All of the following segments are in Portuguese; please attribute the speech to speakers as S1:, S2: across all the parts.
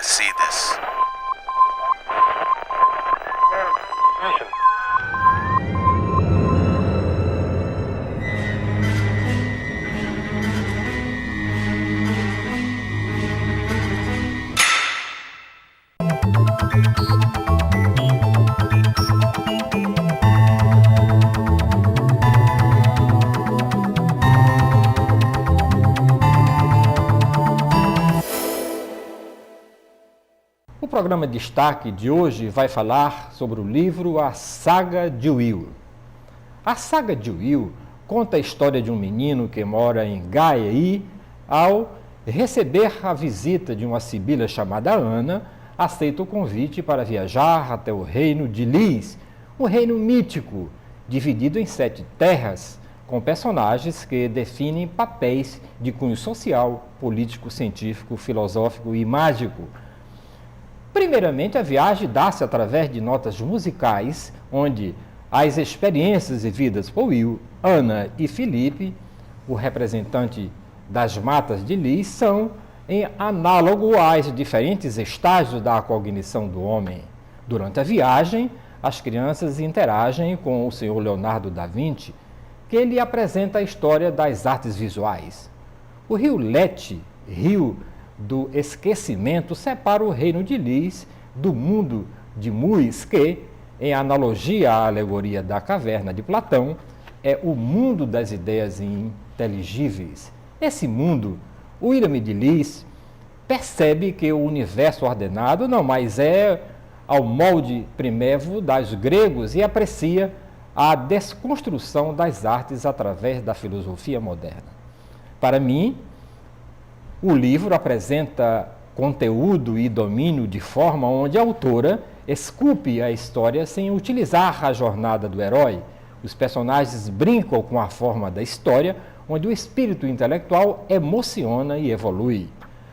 S1: see this.
S2: O programa Destaque de hoje vai falar sobre o livro A Saga de Will. A Saga de Will conta a história de um menino que mora em Gaia e, ao receber a visita de uma sibila chamada Ana, aceita o convite para viajar até o reino de Lis, um reino mítico, dividido em 7 terras, com personagens que definem papéis de cunho social, político, científico, filosófico e mágico. Primeiramente, a viagem dá-se através de notas musicais, onde as experiências vividas por Will, Ana e Felipe, o representante das matas de Lis, são em análogo aos diferentes estágios da cognição do homem. Durante a viagem, as crianças interagem com o senhor Leonardo da Vinci, que lhe apresenta a história das artes visuais. O rio Lete, rio do esquecimento, separa o reino de Lis do mundo de Mus, que, em analogia à alegoria da caverna de Platão, é o mundo das ideias inteligíveis. Nesse mundo, o William de Lis percebe que o universo ordenado não mais é ao molde primevo das gregos e aprecia a desconstrução das artes através da filosofia moderna. Para mim, o livro apresenta conteúdo e domínio de forma onde a autora esculpe a história sem utilizar a jornada do herói. Os personagens brincam com a forma da história, onde o espírito intelectual emociona e evolui.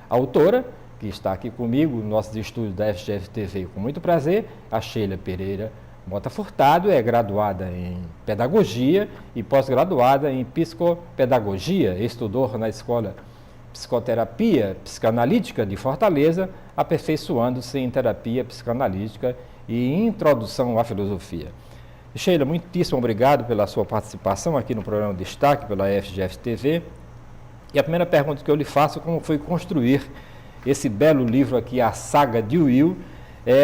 S2: A autora, que está aqui comigo no nosso estúdio da FGF TV com muito prazer, a Sheila Pereira Mota Furtado, é graduada em Pedagogia e pós-graduada em Psicopedagogia, estudou na Escola Psicoterapia Psicanalítica de Fortaleza, aperfeiçoando-se em terapia psicanalítica e introdução à filosofia. Sheila, muitíssimo obrigado pela sua participação aqui no programa Destaque pela FGF TV. E a primeira pergunta que eu lhe faço, como foi construir esse belo livro aqui, A Saga de Will?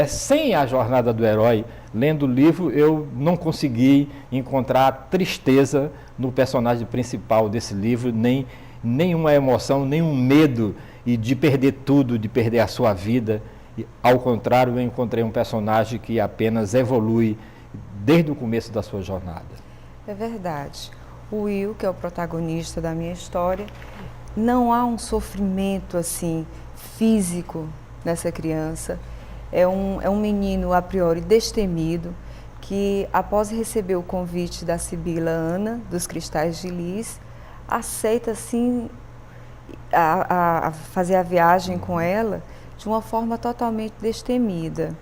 S2: Sem a jornada do herói, lendo o livro, eu não consegui encontrar tristeza no personagem principal desse livro, nenhuma emoção, nenhum medo e de perder tudo, de perder a sua vida. Ao contrário, eu encontrei um personagem que apenas evolui desde o começo da sua jornada.
S3: É verdade. O Will, que é o protagonista da minha história, não há um sofrimento assim físico nessa criança. É um menino a priori destemido que, após receber o convite da sibila Ana, dos Cristais de Lis, aceita assim a fazer a viagem com ela de uma forma totalmente destemida.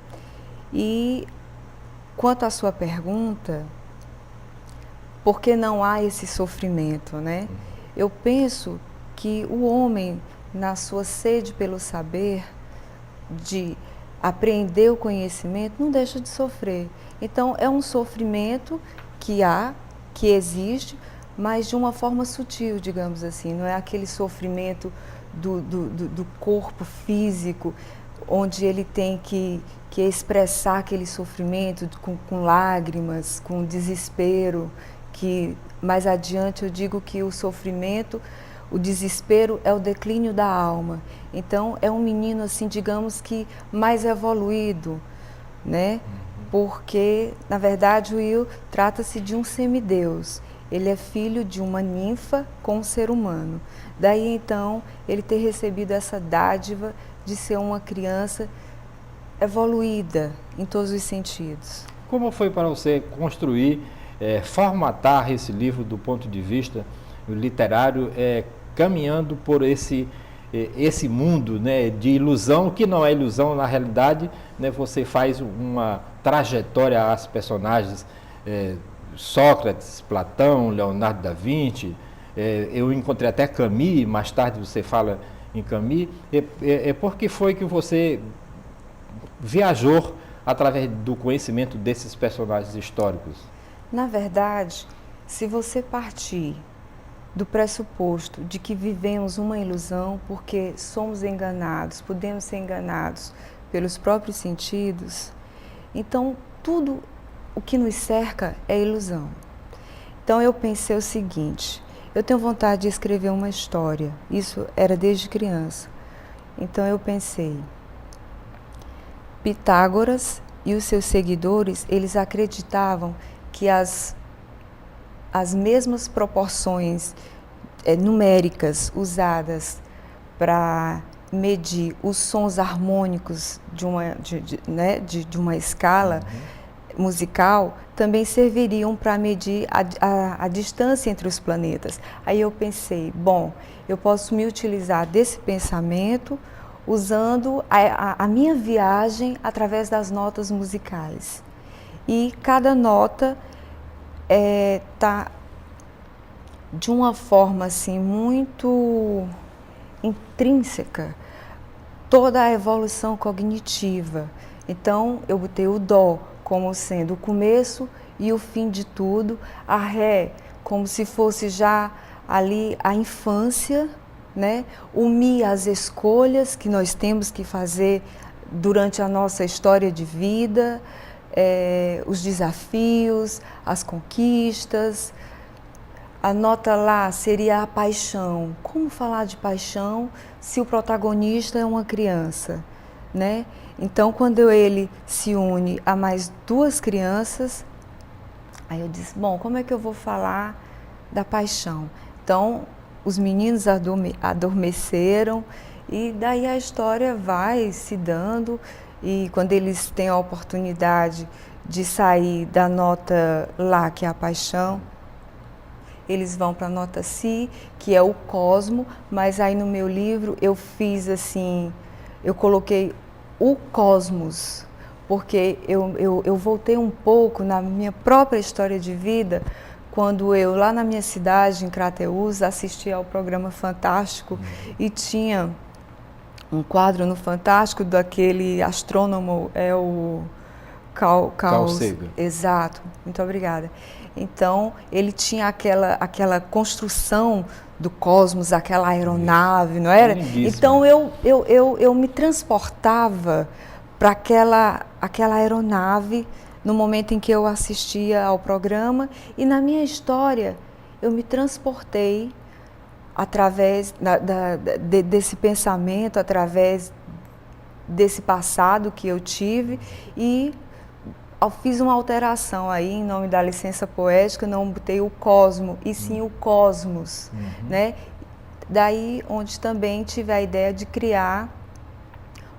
S3: E quanto à sua pergunta, por que não há esse sofrimento, né? Eu penso que o homem, na sua sede pelo saber, de apreender o conhecimento, não deixa de sofrer. Então, é um sofrimento que existe, mas de uma forma sutil, digamos assim. Não é aquele sofrimento do corpo físico, onde ele tem que expressar aquele sofrimento com lágrimas, com desespero, que mais adiante eu digo que o sofrimento, o desespero é o declínio da alma. Então, é um menino, assim, digamos que mais evoluído, né? Porque, na verdade, o Will trata-se de um semideus. Ele é filho de uma ninfa com um ser humano. Daí, então, ele ter recebido essa dádiva de ser uma criança evoluída em todos os sentidos.
S2: Como foi para você construir, formatar esse livro do ponto de vista literário, caminhando por esse mundo, né, de ilusão, que não é ilusão, na realidade, né, você faz uma trajetória às personagens, Sócrates, Platão, Leonardo da Vinci, eu encontrei até Camus, mais tarde você fala em Camus, por que foi que você viajou através do conhecimento desses personagens históricos?
S3: Na verdade, se você partir do pressuposto de que vivemos uma ilusão porque somos enganados, podemos ser enganados pelos próprios sentidos, então tudo o que nos cerca é ilusão. Então eu pensei o seguinte, eu tenho vontade de escrever uma história, isso era desde criança. Então eu pensei, Pitágoras e os seus seguidores, eles acreditavam que as mesmas proporções numéricas usadas para medir os sons harmônicos de uma escala musical também serviriam para medir a distância entre os planetas. Aí eu pensei, bom, eu posso me utilizar desse pensamento usando a minha viagem através das notas musicais. E cada nota está de uma forma assim muito intrínseca toda a evolução cognitiva. Então eu botei o dó como sendo o começo e o fim de tudo, a ré como se fosse já ali a infância, né? O mi, as escolhas que nós temos que fazer durante a nossa história de vida, os desafios, as conquistas. A nota lá seria a paixão. Como falar de paixão se o protagonista é uma criança, né? Então, quando ele se une a mais duas crianças, aí eu disse, bom, como é que eu vou falar da paixão? Então, os meninos adormeceram e daí a história vai se dando e quando eles têm a oportunidade de sair da nota lá, que é a paixão, eles vão para a nota si, que é o cosmo, mas aí no meu livro eu fiz assim, eu coloquei o cosmos, porque eu voltei um pouco na minha própria história de vida, quando eu, lá na minha cidade, em Crateús, assistia ao programa Fantástico e tinha um quadro no Fantástico daquele astrônomo, o Carl
S2: Sagan.
S3: Exato, muito obrigada. Então, ele tinha aquela construção do cosmos, aquela aeronave, não era? Então, eu me transportava para aquela aeronave no momento em que eu assistia ao programa e na minha história eu me transportei através desse pensamento, através desse passado que eu tive e fiz uma alteração aí em nome da licença poética, não botei o cosmo e sim o cosmos, né? Daí onde também tive a ideia de criar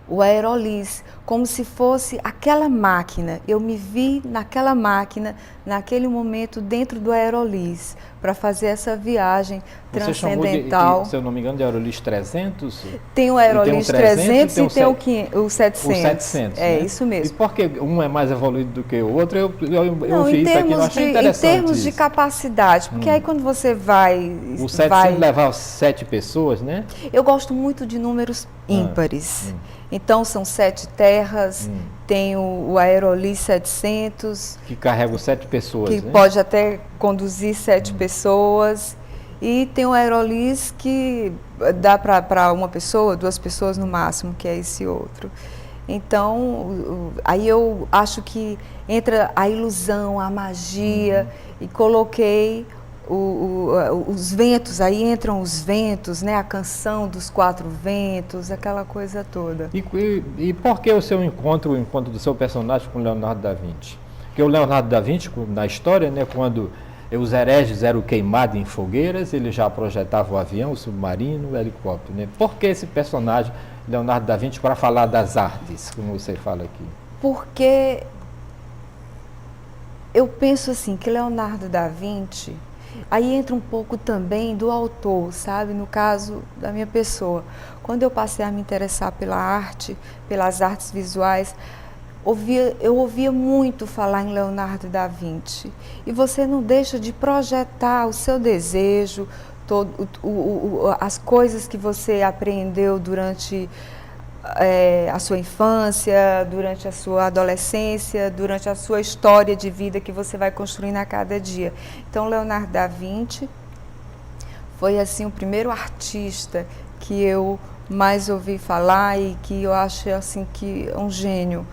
S3: o aerolis, como se fosse aquela máquina. Eu me vi naquela máquina, naquele momento, dentro do aerolis, para fazer essa viagem transcendental.
S2: Você chamou se eu não me engano, de aerolis 300?
S3: Tem o aerolis 300 e tem o 700.
S2: O 700,
S3: é,
S2: né?
S3: isso mesmo.
S2: E porque um é mais evoluído do que o outro, eu vi isso aqui, eu achei
S3: em
S2: interessante
S3: termos
S2: isso.
S3: de capacidade, porque aí quando você vai...
S2: O 700 levar 7 pessoas, né?
S3: Eu gosto muito de números ímpares. Então, são 7 terras, tem o aerolis 700...
S2: Que carrega 7 pessoas,
S3: que
S2: né?
S3: pode até conduzir 7 pessoas. E tem o aerolis que dá para uma pessoa, 2 pessoas no máximo, que é esse outro. Então, aí eu acho que entra a ilusão, a magia, e coloquei os ventos, aí entram os ventos, né? A canção dos 4 ventos, aquela coisa toda.
S2: E por que o encontro do seu personagem com Leonardo da Vinci? Porque o Leonardo da Vinci, na história, né, quando os hereges eram queimados em fogueiras, ele já projetava o avião, o submarino, o helicóptero, né? Por que esse personagem, Leonardo da Vinci, para falar das artes, como você fala aqui?
S3: Porque eu penso assim, que Leonardo da Vinci, aí entra um pouco também do autor, sabe? No caso da minha pessoa. Quando eu passei a me interessar pela arte, pelas artes visuais, eu ouvia muito falar em Leonardo da Vinci. E você não deixa de projetar o seu desejo, as coisas que você aprendeu durante a sua infância, durante a sua adolescência, durante a sua história de vida que você vai construindo a cada dia. Então, Leonardo da Vinci foi assim o primeiro artista que eu mais ouvi falar e que eu acho assim que é um gênio,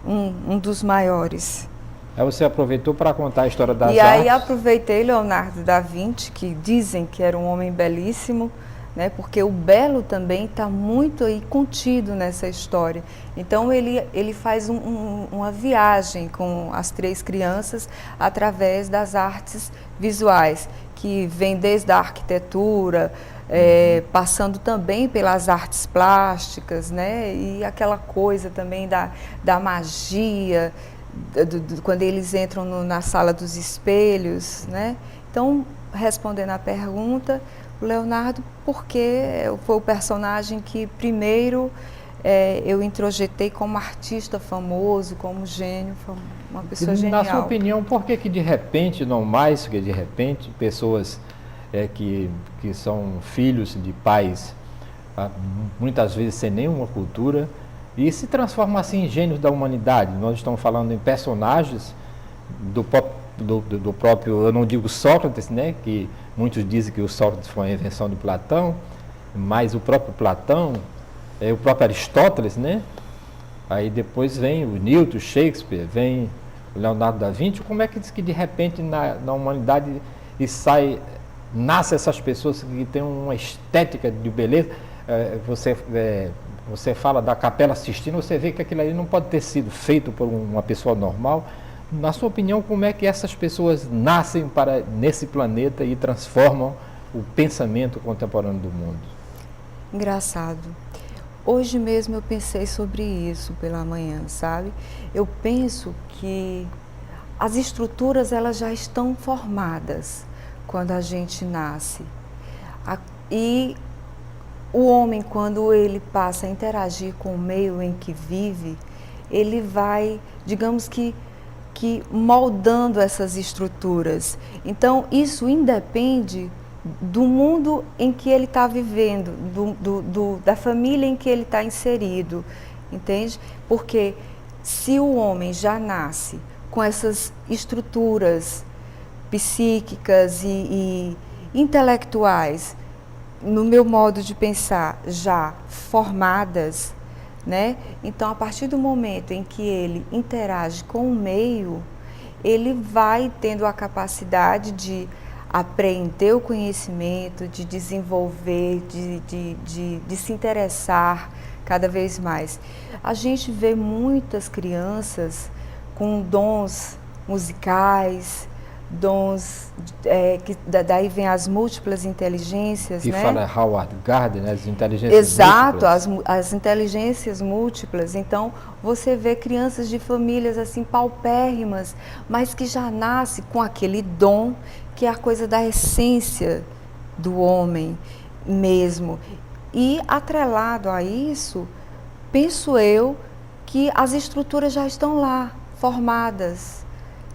S3: um dos maiores.
S2: Aí você aproveitou para contar a história das artes.
S3: E aí aproveitei Leonardo da Vinci, que dizem que era um homem belíssimo, né, porque o belo também está muito aí contido nessa história. Então ele faz uma viagem com as 3 crianças através das artes visuais, que vem desde a arquitetura, passando também pelas artes plásticas, né, e aquela coisa também da magia, quando eles entram na sala dos espelhos, né? Então, respondendo à pergunta, o Leonardo, porque foi o personagem que primeiro eu introjetei como artista famoso, como gênio, uma pessoa genial.
S2: Na sua opinião, por que de repente, não mais que de repente, pessoas que são filhos de pais, muitas vezes sem nenhuma cultura, e se transformam assim em gênios da humanidade? Nós estamos falando em personagens do próprio, eu não digo Sócrates, né, que muitos dizem que o Sócrates foi uma invenção de Platão, mas o próprio Platão, o próprio Aristóteles, né? Aí depois vem o Newton, Shakespeare, vem o Leonardo da Vinci. Como é que diz que de repente na humanidade nasce essas pessoas que têm uma estética de beleza? Você fala da Capela Sistina, você vê que aquilo ali não pode ter sido feito por uma pessoa normal. Na sua opinião, como é que essas pessoas nascem nesse planeta e transformam o pensamento contemporâneo do mundo?
S3: Engraçado. Hoje mesmo eu pensei sobre isso pela manhã, sabe? Eu penso que as estruturas elas já estão formadas quando a gente nasce. E o homem, quando ele passa a interagir com o meio em que vive, ele vai, digamos que moldando essas estruturas. Então, isso independe do mundo em que ele está vivendo, da família em que ele está inserido, entende? Porque se o homem já nasce com essas estruturas psíquicas e intelectuais, no meu modo de pensar, já formadas, né? Então, a partir do momento em que ele interage com o meio, ele vai tendo a capacidade de apreender o conhecimento, de desenvolver, de se interessar cada vez mais. A gente vê muitas crianças com dons musicais, dons, daí vem as múltiplas inteligências,
S2: que
S3: né?
S2: fala Howard Gardner, as inteligências
S3: Exato,
S2: múltiplas.
S3: as inteligências múltiplas. Então, você vê crianças de famílias assim paupérrimas, mas que já nascem com aquele dom, que é a coisa da essência do homem mesmo. E atrelado a isso, penso eu que as estruturas já estão lá, formadas,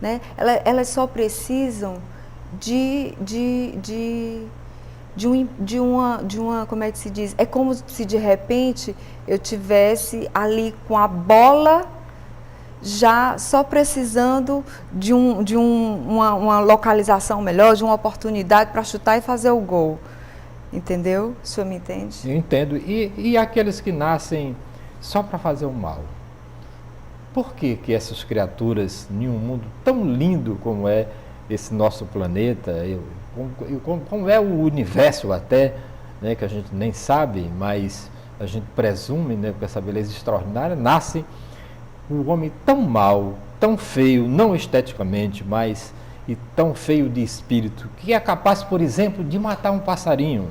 S3: né? Elas só precisam de uma, como é que se diz? É como se de repente eu tivesse ali com a bola já só precisando de uma localização melhor, de uma oportunidade para chutar e fazer o gol. Entendeu? O senhor me entende?
S2: Eu entendo. E aqueles que nascem só para fazer o mal? Por que essas criaturas, em um mundo tão lindo como é esse nosso planeta, como é o universo até, né, que a gente nem sabe, mas a gente presume, né, com essa beleza extraordinária, nasce um homem tão mau, tão feio, não esteticamente, mas e tão feio de espírito, que é capaz, por exemplo, de matar um passarinho,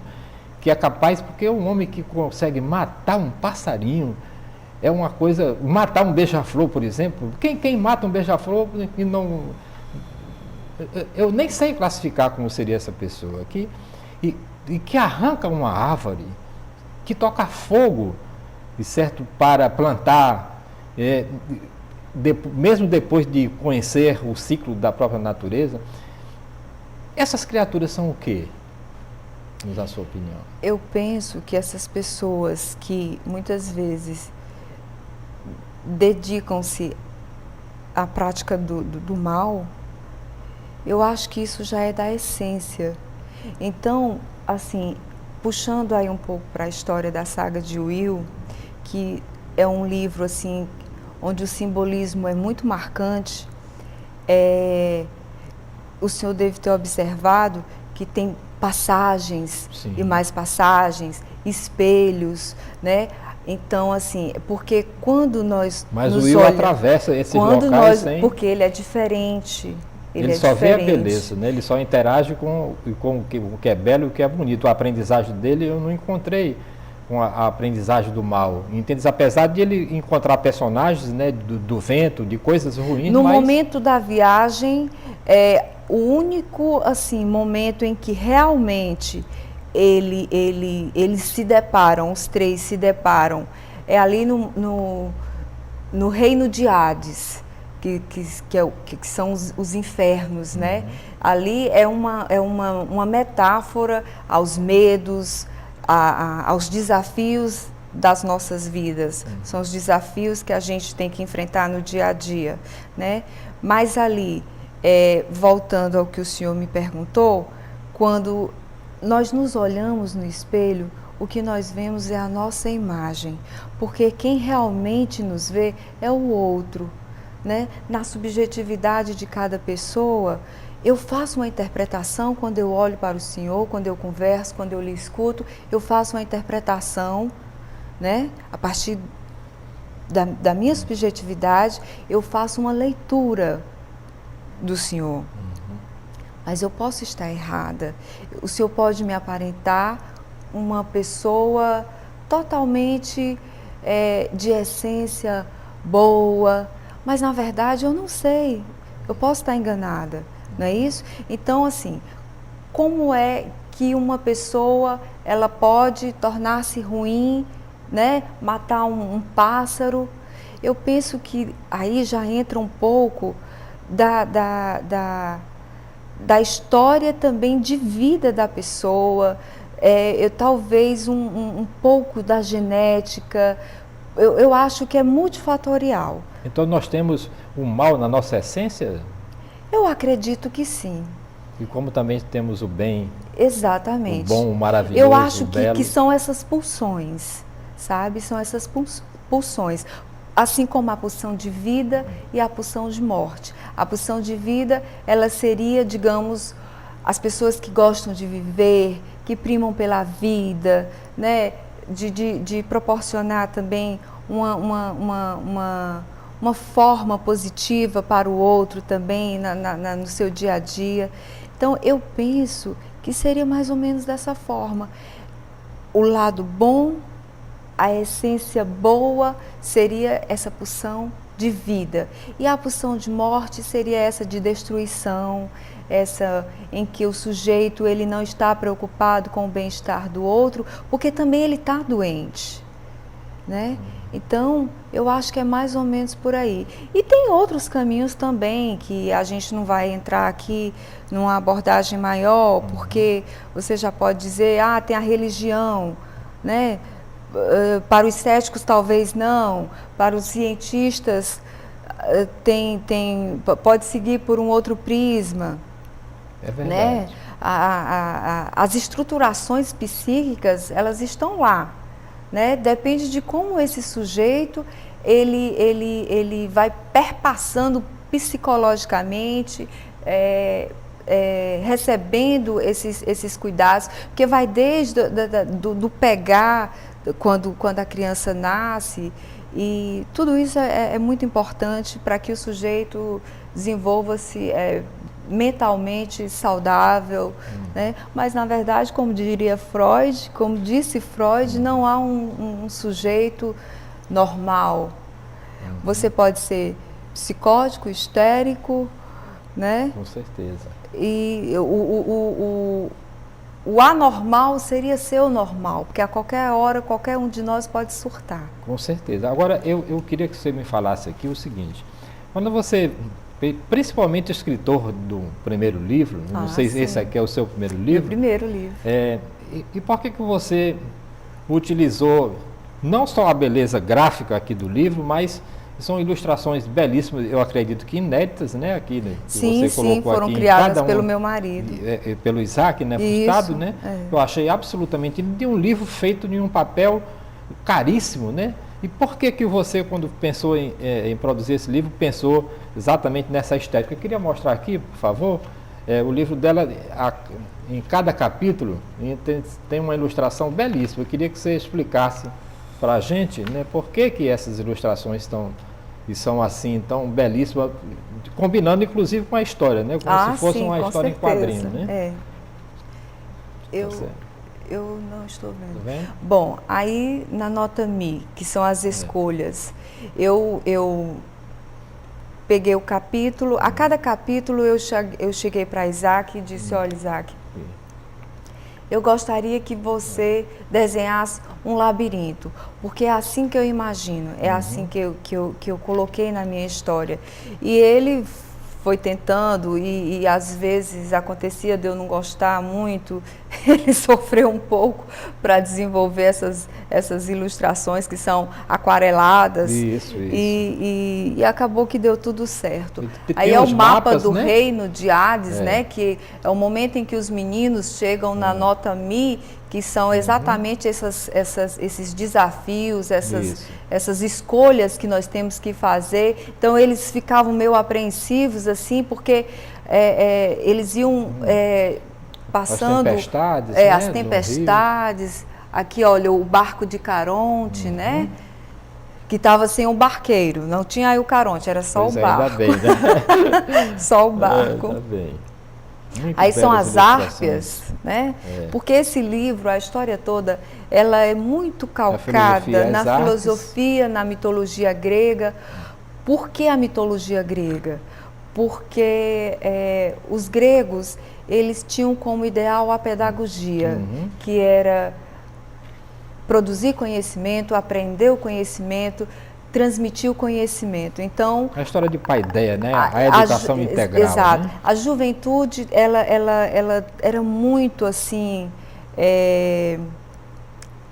S2: que é capaz, porque um homem que consegue matar um passarinho é uma coisa, matar um beija-flor, por exemplo, quem mata um beija-flor e não... Eu nem sei classificar como seria essa pessoa aqui, e que arranca uma árvore, que toca fogo, certo, para plantar, mesmo depois de conhecer o ciclo da própria natureza. Essas criaturas são o quê? na sua opinião?
S3: Eu penso que essas pessoas que muitas vezes dedicam-se à prática do mal, eu acho que isso já é da essência. Então, assim, puxando aí um pouco para a história da saga de Will, que é um livro assim onde o simbolismo é muito marcante, o senhor deve ter observado que tem passagens
S2: Sim.
S3: E mais passagens, espelhos, né? Então, assim, porque quando nós
S2: Mas
S3: nos
S2: o Will
S3: olhamos,
S2: atravessa esses locais sem...
S3: porque ele é diferente.
S2: Ele
S3: é
S2: só vê a
S3: diferente.
S2: beleza, né? Ele só interage com o que é belo e o que é bonito. A aprendizagem dele eu não encontrei com a aprendizagem do mal. Entende? Apesar de ele encontrar personagens, né, do vento, de coisas ruins,
S3: no
S2: mas...
S3: momento da viagem, o único assim momento em que realmente eles se deparam, os três se deparam, é ali no reino de Hades, que são os infernos, né? Ali é uma metáfora aos medos, aos desafios das nossas vidas. São os desafios que a gente tem que enfrentar no dia a dia, né? Mas ali, voltando ao que o senhor me perguntou, quando nós nos olhamos no espelho, o que nós vemos é a nossa imagem, porque quem realmente nos vê é o outro, né? Na subjetividade de cada pessoa, eu faço uma interpretação quando eu olho para o senhor, quando eu converso, quando eu lhe escuto, eu faço uma interpretação, né? A partir da minha subjetividade, eu faço uma leitura do senhor. Mas eu posso estar errada. O senhor pode me aparentar uma pessoa totalmente de essência boa, mas na verdade eu não sei. Eu posso estar enganada, não é isso? Então, assim, como é que uma pessoa ela pode tornar-se ruim, né? Matar um pássaro? Eu penso que aí já entra um pouco da história também de vida da pessoa, talvez um pouco da genética. Eu acho que é multifatorial.
S2: Então nós temos o mal na nossa essência?
S3: Eu acredito que sim.
S2: E como também temos o bem,
S3: exatamente,
S2: o bom, o maravilhoso,
S3: eu acho
S2: o belo.
S3: que são essas pulsões, sabe? São essas pulsões. Assim como a pulsão de vida e a pulsão de morte. A pulsão de vida, ela seria, digamos, as pessoas que gostam de viver, que primam pela vida, né? De proporcionar também uma forma positiva para o outro também no seu dia a dia. Então, eu penso que seria mais ou menos dessa forma. O lado bom, a essência boa seria essa pulsão de vida. E a pulsão de morte seria essa de destruição, essa em que o sujeito ele não está preocupado com o bem-estar do outro, porque também ele está doente, né? Então, eu acho que é mais ou menos por aí. E tem outros caminhos também, que a gente não vai entrar aqui numa abordagem maior, porque você já pode dizer, tem a religião, né? Para os céticos talvez não, para os cientistas pode seguir por um outro prisma.
S2: É verdade.
S3: Né? As estruturações psíquicas, elas estão lá, né? Depende de como esse sujeito ele vai perpassando psicologicamente, recebendo esses cuidados, porque vai desde do pegar, quando a criança nasce, e tudo isso é muito importante para que o sujeito desenvolva-se mentalmente saudável, né? Mas na verdade, como diria Freud, como disse Freud, não há um sujeito normal. Você pode ser psicótico, histérico, né?
S2: Com certeza.
S3: E o anormal seria ser o normal, porque a qualquer hora, qualquer um de nós pode surtar.
S2: Com certeza. Agora, eu queria que você me falasse aqui o seguinte. Quando você, principalmente o escritor do primeiro livro, não sei se esse aqui é o seu primeiro livro.
S3: Meu primeiro livro.
S2: E por que você utilizou não só a beleza gráfica aqui do livro, mas são ilustrações belíssimas, eu acredito que inéditas, né? Aqui, né, que
S3: sim,
S2: você colocou
S3: foram
S2: aqui
S3: criadas pelo meu marido.
S2: Pelo Isaac, né? Furtado, né? Eu achei absolutamente de um livro feito de um papel caríssimo, né? E por que você, quando pensou em produzir esse livro, pensou exatamente nessa estética? Eu queria mostrar aqui, por favor, o livro dela, em cada capítulo, tem uma ilustração belíssima. Eu queria que você explicasse para a gente, né, por que essas ilustrações são assim, tão belíssimas, combinando inclusive com a história, né? Como se fosse uma história em quadrinho, né?
S3: Eu não estou vendo.
S2: Tá vendo?
S3: Bom, aí na nota Mi, que são as escolhas, eu peguei o capítulo, a cada capítulo eu cheguei para Isaac e disse, olha, Isaac, eu gostaria que você desenhasse um labirinto, porque é assim que eu imagino, é assim que eu coloquei na minha história. E ele foi tentando e às vezes acontecia de eu não gostar muito, ele sofreu um pouco para desenvolver essas ilustrações que são aquareladas.
S2: Isso.
S3: E acabou que deu tudo certo.
S2: Aí
S3: é o mapa
S2: mapas,
S3: do
S2: né?
S3: reino de Hades, né? Que é o momento em que os meninos chegam na nota Mi, que são exatamente esses desafios, essas escolhas que nós temos que fazer. Então, eles ficavam meio apreensivos, assim, porque eles iam passando...
S2: As
S3: tempestades, aqui, olha, o barco de Caronte, né? Que estava sem um barqueiro, não tinha aí o Caronte, era só o barco.
S2: Ainda bem, né?
S3: Só o barco.
S2: Ainda bem.
S3: Aí são as árpias, né? Porque esse livro, a história toda, ela é muito calcada na filosofia, na mitologia grega. Por que a mitologia grega? Porque os gregos, eles tinham como ideal a pedagogia, que era produzir conhecimento, aprender o conhecimento, transmitir o conhecimento. Então,
S2: a história de paideia, né? A educação integral.
S3: Exato.
S2: Né?
S3: A juventude, ela era muito assim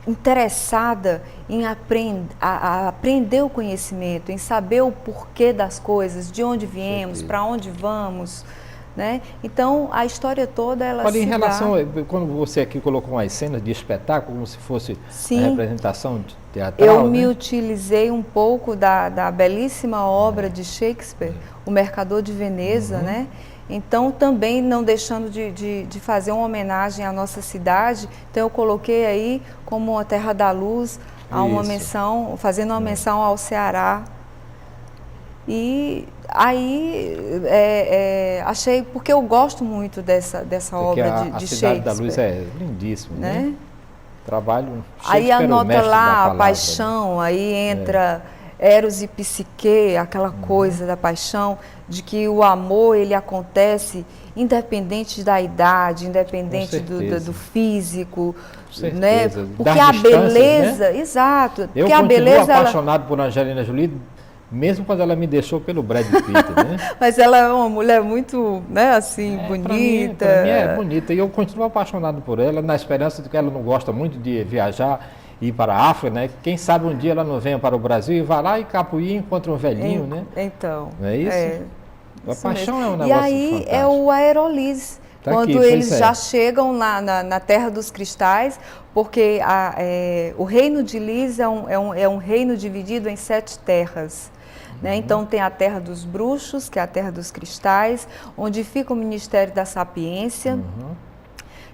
S3: interessada em aprender o conhecimento, em saber o porquê das coisas, de onde viemos, para onde vamos. Né? Então, a história toda, ela
S2: Olha, em relação, quando você aqui colocou umas cenas de espetáculo, como se fosse uma representação teatral,
S3: eu me utilizei um pouco da belíssima obra de Shakespeare, O Mercador de Veneza, né? Então, também não deixando de fazer uma homenagem à nossa cidade, então eu coloquei aí como a Terra da Luz, uma menção, fazendo uma menção ao Ceará. E aí achei, porque eu gosto muito dessa obra de Shakespeare.
S2: A Cidade da Luz é lindíssima, né? Trabalho
S3: aí anota lá a paixão, aí entra Eros e Psique, aquela coisa da paixão, de que o amor ele acontece independente da idade, independente do físico, né? Porque a beleza, né? Exato.
S2: Eu continuo apaixonado por Angelina Jolie, mesmo quando ela me deixou pelo Brad Pitt, né?
S3: Mas ela é uma mulher muito, né, assim, bonita.
S2: Pra mim é bonita. E eu continuo apaixonado por ela, na esperança de que ela não gosta muito de viajar e ir para a África, né? Quem sabe um dia ela não venha para o Brasil e vá lá em Capuí e encontra um velhinho, né?
S3: Então.
S2: Não é isso? A paixão é um negócio
S3: fantástico. E aí é o aerolise. Quando eles já chegam na Terra dos Cristais, porque o reino de Lis é um reino dividido em 7 terras. Né? Então tem a Terra dos Bruxos, que é a Terra dos Cristais, onde fica o Ministério da Sapiência.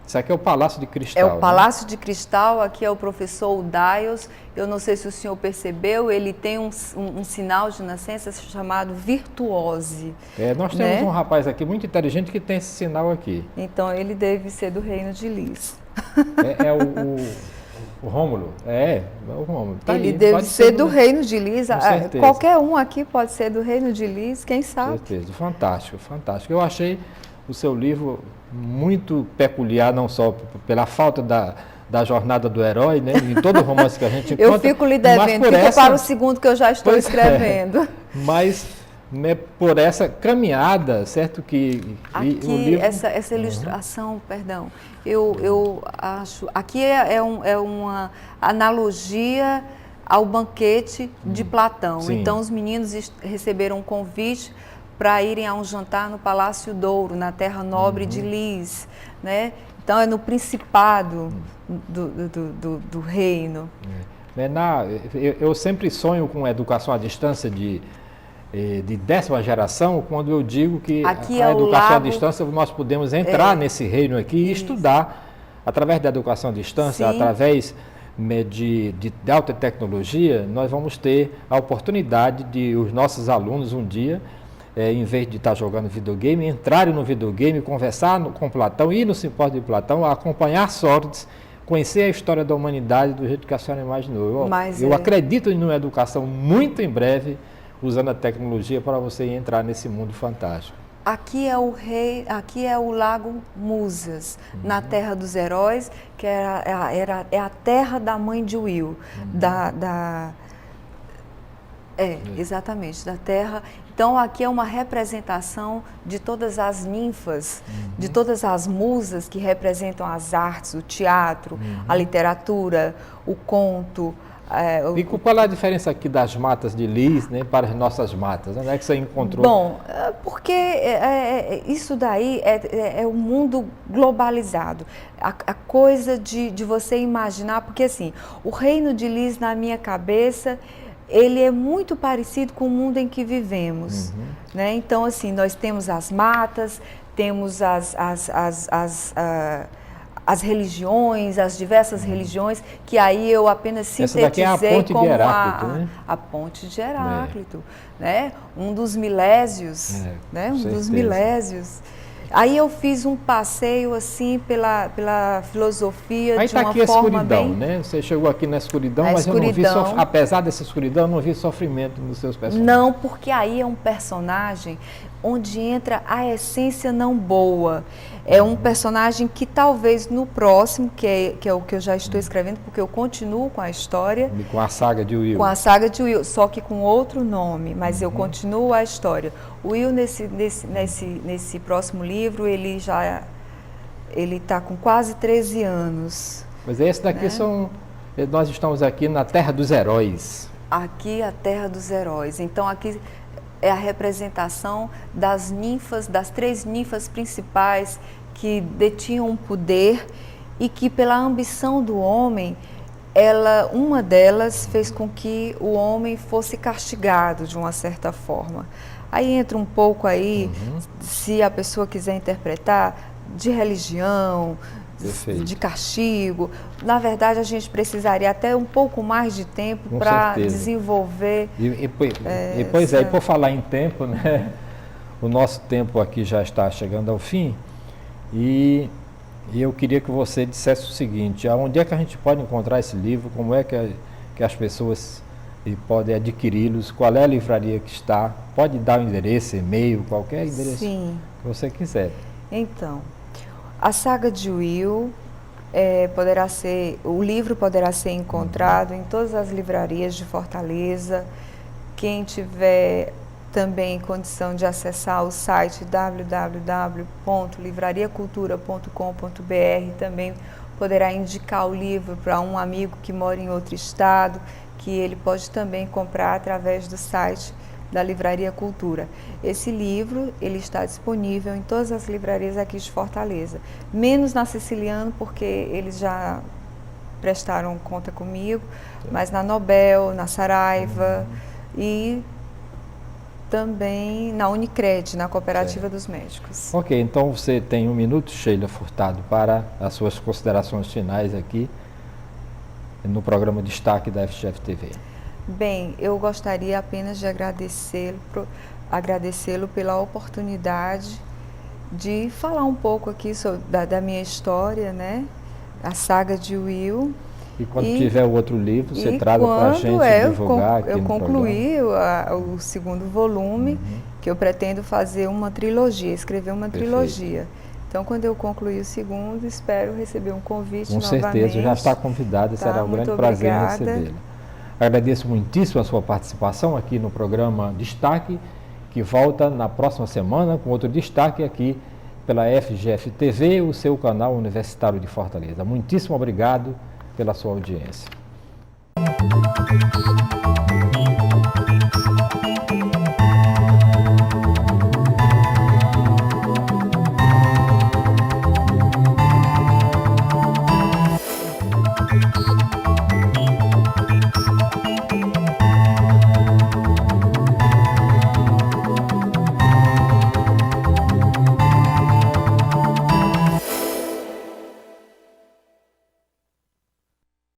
S2: Isso aqui é o Palácio de Cristal.
S3: É o Palácio de Cristal, aqui é o professor Udaios. Eu não sei se o senhor percebeu, ele tem um sinal de nascença chamado virtuose.
S2: Nós temos um rapaz aqui muito inteligente que tem esse sinal aqui.
S3: Então ele deve ser do reino de Lis.
S2: O Rômulo, o Rômulo.
S3: Ele deve ser do reino de Lis. Qualquer um aqui pode ser do reino de Lis, quem sabe?
S2: Com certeza, fantástico, fantástico. Eu achei o seu livro muito peculiar, não só pela falta da jornada do herói, né? Em todo romance que a gente encontra.
S3: Eu fico lhe devendo, fica para o segundo que eu já estou escrevendo.
S2: Mas né, por essa caminhada, certo?
S3: Aqui,
S2: o livro...
S3: essa ilustração, perdão, eu acho... Aqui é uma analogia ao banquete de Platão.
S2: Sim.
S3: Então, os meninos receberam um convite para irem a um jantar no Palácio Douro, na terra nobre de Lis, né? Então, é no Principado do reino.
S2: Eu sempre sonho com educação à distância de 10ª geração, quando eu digo que
S3: aqui
S2: a educação à
S3: lago,
S2: distância nós podemos entrar nesse reino aqui e estudar através da educação à distância,
S3: sim,
S2: através de alta tecnologia. Nós vamos ter a oportunidade de os nossos alunos um dia, em vez de estar jogando videogame, entrarem no videogame, conversar com Platão, ir no simpósio de Platão, acompanhar Sócrates, conhecer a história da humanidade do jeito que a senhora imaginou. Eu acredito em uma educação muito em breve, usando a tecnologia para você entrar nesse mundo fantástico.
S3: Aqui é o Lago Musas, na Terra dos Heróis, que é a terra da mãe de Will, exatamente, da terra. Então, aqui é uma representação de todas as ninfas, de todas as musas que representam as artes, o teatro, a literatura, o conto.
S2: E qual é a diferença aqui das matas de Lis, né, para as nossas matas? Onde é que você encontrou?
S3: Bom, porque isso daí é um mundo globalizado. A coisa de você imaginar, porque assim, o reino de Lis na minha cabeça, ele é muito parecido com o mundo em que vivemos, né? Então, assim, nós temos as matas, temos as religiões, as diversas religiões, que aí eu apenas sintetizei como a ponte de Heráclito, né? Um dos milésios, né? Um dos milésios. Aí eu fiz um passeio assim pela filosofia
S2: aí
S3: de uma
S2: forma bem... Aí está aqui a escuridão, né? Você chegou aqui na escuridão, mas eu não vi, apesar dessa escuridão, eu não vi sofrimento nos seus personagens.
S3: Não, porque aí é um personagem onde entra a essência não boa. É um personagem que talvez no próximo, que é o que eu já estou escrevendo, porque eu continuo com a história.
S2: E com a saga de Will.
S3: Com a saga de Will, só que com outro nome, mas eu continuo a história. O Will, nesse próximo livro, ele está com quase 13 anos.
S2: Mas esse daqui nós estamos aqui na Terra dos Heróis.
S3: Aqui a Terra dos Heróis. Então aqui é a representação das ninfas, das 3 ninfas principais que detinham um poder e que pela ambição do homem, uma delas fez com que o homem fosse castigado de uma certa forma. Aí entra um pouco aí, se a pessoa quiser interpretar, de religião, de castigo. Na verdade, a gente precisaria até um pouco mais de tempo para desenvolver.
S2: E por falar em tempo, né? O nosso tempo aqui já está chegando ao fim e eu queria que você dissesse o seguinte: onde é que a gente pode encontrar esse livro? Como é que as pessoas podem adquiri-los? Qual é a livraria que está? Pode dar o endereço, e-mail, qualquer endereço que você quiser.
S3: Então, a saga de Will o livro poderá ser encontrado em todas as livrarias de Fortaleza. Quem tiver também condição de acessar o site www.livrariacultura.com.br também poderá indicar o livro para um amigo que mora em outro estado, que ele pode também comprar através do site da Livraria Cultura. Esse livro, ele está disponível em todas as livrarias aqui de Fortaleza, menos na Siciliano, porque eles já prestaram conta comigo, mas na Nobel, na Saraiva e também na Unicred, na Cooperativa dos Médicos.
S2: Ok, então você tem 1 minuto, Sheila Furtado, para as suas considerações finais aqui no programa Destaque da FGF TV.
S3: Bem, eu gostaria apenas de agradecê-lo pela oportunidade de falar um pouco aqui da minha história, né? A saga de Will.
S2: E quando tiver o outro livro, você traga para a gente divulgar aqui no programa.
S3: Eu concluí o 2º volume, que eu pretendo fazer uma trilogia, escrever uma trilogia. Então, quando eu concluir o 2º, espero receber um convite novamente.
S2: Com certeza, já está convidada, será um grande prazer recebê-la. Agradeço muitíssimo a sua participação aqui no programa Destaque que volta na próxima semana com outro destaque aqui pela FGF TV, o seu canal universitário de Fortaleza. Muitíssimo obrigado pela sua audiência.